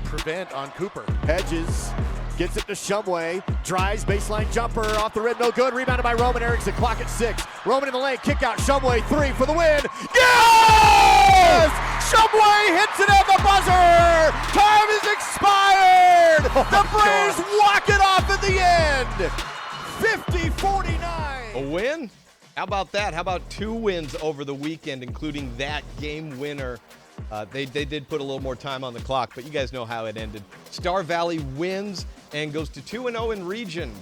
Prevent on Cooper. Hedges. Gets it to Shumway. Drives, baseline jumper off the rim. No good. Rebounded by Roman Erickson. Clock at 6. Roman in the lane. Kick out. Shumway. 3 for the win. Yes! Shumway hits it at the buzzer. Time is expired. The Braves walk it off at the end. 50-49. A win? How about that? How about 2 wins over the weekend, including that game winner? They did put a little more time on the clock, but you guys know how it ended. Star Valley wins and goes to 2-0 in region.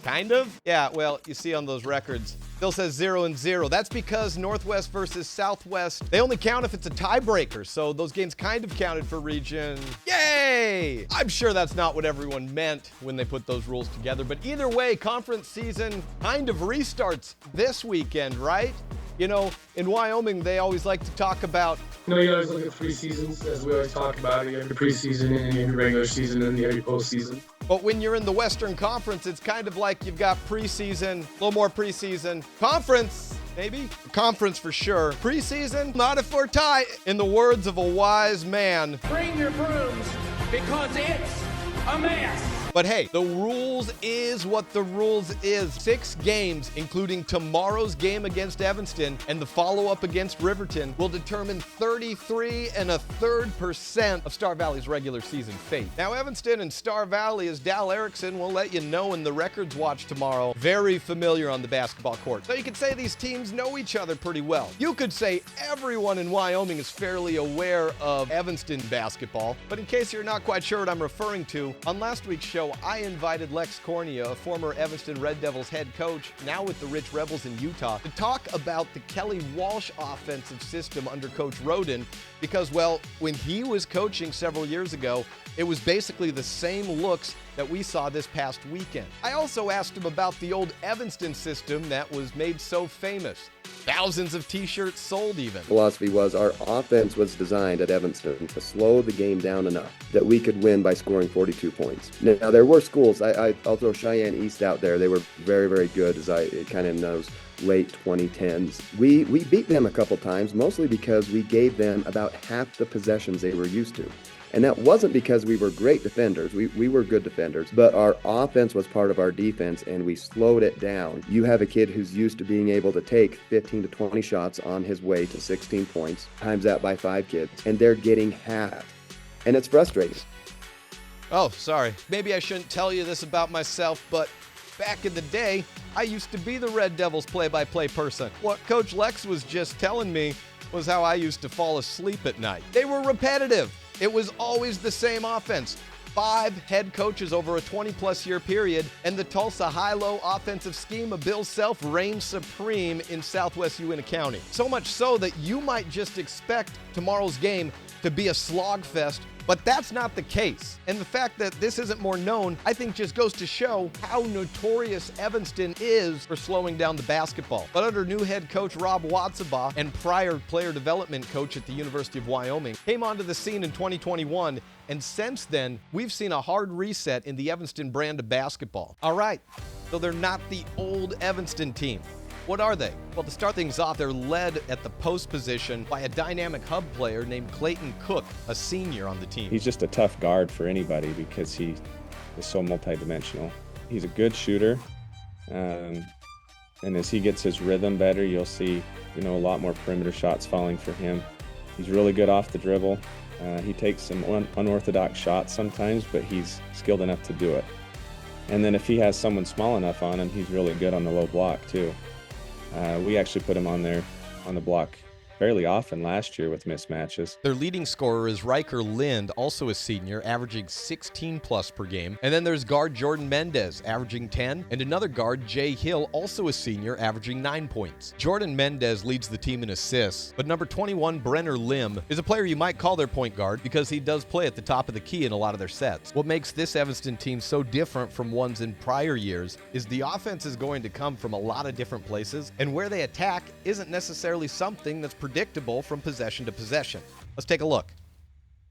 Kind of? Yeah, well, you see on those records, still says 0-0. That's because Northwest versus Southwest, they only count if it's a tiebreaker, so those games kind of counted for region. Yay! I'm sure that's not what everyone meant when they put those rules together, but either way, conference season kind of restarts this weekend, right? You know, in Wyoming, they always like to talk about... You always look at 3 seasons, as we always talk about. You have your preseason, and you have your regular season, and you have your postseason. But when you're in the Western Conference, it's kind of like you've got preseason, a little more preseason. Conference, maybe? Conference for sure. Preseason, not if we're tied. In the words of a wise man. Bring your brooms, because it's a mess. But hey, the rules is what the rules is. 6 games, including tomorrow's game against Evanston and the follow-up against Riverton, will determine 33.33% of Star Valley's regular season fate. Now, Evanston and Star Valley, as Dal Erickson will let you know in the Records Watch tomorrow, very familiar on the basketball court. So you could say these teams know each other pretty well. You could say everyone in Wyoming is fairly aware of Evanston basketball, but in case you're not quite sure what I'm referring to, on last week's show, I invited Lex Cornea, a former Evanston Red Devils head coach, now with the Rich Rebels in Utah, to talk about the Kelly Walsh offensive system under Coach Roden because, well, when he was coaching several years ago, it was basically the same looks that we saw this past weekend. I also asked him about the old Evanston system that was made so famous. Thousands of t-shirts sold even. Philosophy was our offense was designed at Evanston to slow the game down enough that we could win by scoring 42 points. Now there were schools, I'll throw Cheyenne East out there. They were very, very good as I kind of in those late 2010s. We beat them a couple times, mostly because we gave them about half the possessions they were used to. And that wasn't because we were great defenders. We were good defenders, but our offense was part of our defense and we slowed it down. You have a kid who's used to being able to take 15 to 20 shots on his way to 16 points, times that by 5 kids, and they're getting half. And it's frustrating. Oh, sorry. Maybe I shouldn't tell you this about myself, but back in the day, I used to be the Red Devils play-by-play person. What Coach Lex was just telling me was how I used to fall asleep at night. They were repetitive. It was always the same offense. 5 head coaches over a 20-plus year period, and the Tulsa high-low offensive scheme of Bill Self reigned supreme in Southwest Uintah County. So much so that you might just expect tomorrow's game to be a slogfest, but that's not the case. And the fact that this isn't more known, I think just goes to show how notorious Evanston is for slowing down the basketball. But under new head coach Rob Watsabaugh and prior player development coach at the University of Wyoming, came onto the scene in 2021, and since then, we've seen a hard reset in the Evanston brand of basketball. All right, so they're not the old Evanston team. What are they? Well, to start things off, they're led at the post position by a dynamic hub player named Clayton Cook, a senior on the team. He's just a tough guard for anybody because he is so multidimensional. He's a good shooter, and as he gets his rhythm better, you'll see, a lot more perimeter shots falling for him. He's really good off the dribble. He takes some unorthodox shots sometimes, but he's skilled enough to do it. And then if he has someone small enough on him, he's really good on the low block too. We actually put him on there on the block fairly often last year with mismatches. Their leading scorer is Riker Lind, also a senior, averaging 16 plus per game. And then there's guard Jordan Mendez, averaging 10, and another guard, Jay Hill, also a senior, averaging 9 points. Jordan Mendez leads the team in assists, but number 21, Brenner Lim, is a player you might call their point guard because he does play at the top of the key in a lot of their sets. What makes this Evanston team so different from ones in prior years is the offense is going to come from a lot of different places, and where they attack isn't necessarily something that's predictable from possession to possession. Let's take a look.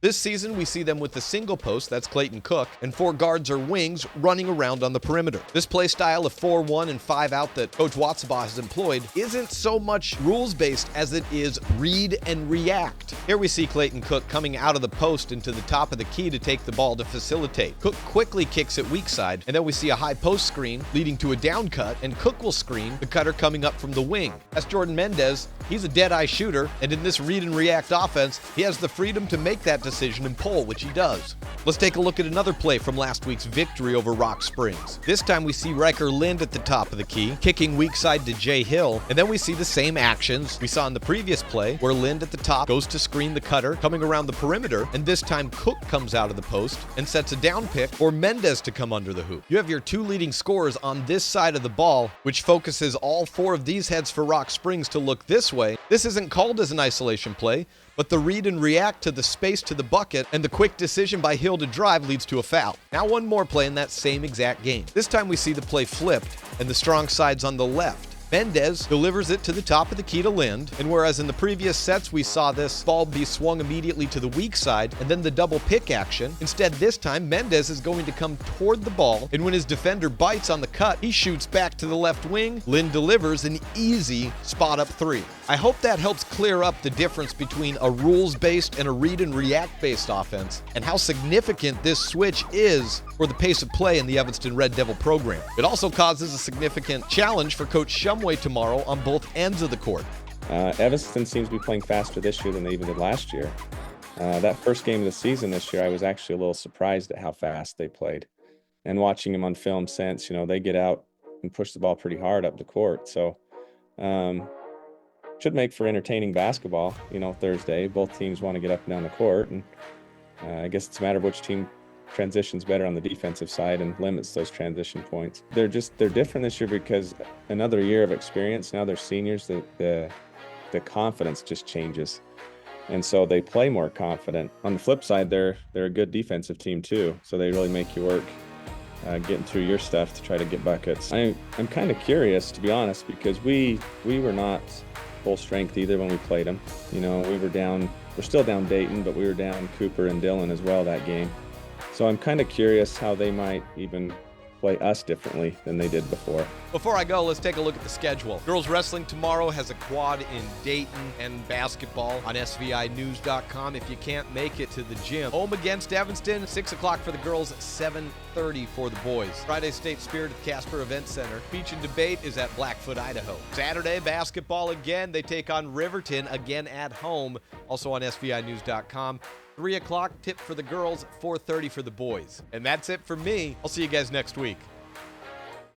This season, we see them with the single post, that's Clayton Cook, and 4 guards or wings running around on the perimeter. This play style of 4-1 and 5 out that Coach Watsabaugh has employed isn't so much rules-based as it is read and react. Here we see Clayton Cook coming out of the post into the top of the key to take the ball to facilitate. Cook quickly kicks it weak side, and then we see a high post screen leading to a down cut, and Cook will screen the cutter coming up from the wing. That's Jordan Mendez. He's a dead-eye shooter, and in this read and react offense, he has the freedom to make that decision and pull, which he does. Let's take a look at another play from last week's victory over Rock Springs. This time we see Riker Lind at the top of the key, kicking weak side to Jay Hill, and then we see the same actions we saw in the previous play, where Lind at the top goes to screen the cutter coming around the perimeter, and this time Cook comes out of the post and sets a down pick for Mendez to come under the hoop. You have your 2 leading scorers on this side of the ball, which focuses all 4 of these heads for Rock Springs to look this way. This isn't called as an isolation play, but the read and react to the space to the bucket and the quick decision by Hill to drive leads to a foul. Now one more play in that same exact game. This time we see the play flipped and the strong side's on the left. Mendez delivers it to the top of the key to Lind, and whereas in the previous sets we saw this ball be swung immediately to the weak side and then the double pick action, instead this time Mendez is going to come toward the ball, and when his defender bites on the cut, he shoots back to the left wing. Lind delivers an easy spot-up 3. I hope that helps clear up the difference between a rules-based and a read and react-based offense, and how significant this switch is for the pace of play in the Evanston Red Devil program. It also causes a significant challenge for Coach Shumway tomorrow on both ends of the court. Evanston seems to be playing faster this year than they even did last year. That first game of the season this year, I was actually a little surprised at how fast they played. And watching them on film since, they get out and push the ball pretty hard up the court. So should make for entertaining basketball, Thursday. Both teams want to get up and down the court. And I guess it's a matter of which team transitions better on the defensive side and limits those transition points. They're different this year because another year of experience. Now they're seniors. The confidence just changes, and so they play more confident. On the flip side, they're a good defensive team too, so they really make you work getting through your stuff to try to get buckets. I'm kind of curious, to be honest, because we were not full strength either when we played them. We're still down Dayton, but we were down Cooper and Dillon as well that game. So I'm kind of curious how they might even play us differently than they did before. Before I go, let's take a look at the schedule. Girls wrestling tomorrow has a quad in Dayton, and basketball on SVInews.com if you can't make it to the gym. Home against Evanston, 6 o'clock for the girls, 7:30 for the boys. Friday State Spirit at Casper Event Center. Speech and debate is at Blackfoot, Idaho. Saturday, basketball again. They take on Riverton again at home, also on SVInews.com. 3 o'clock tip for the girls, 4:30 for the boys. And that's it for me. I'll see you guys next week.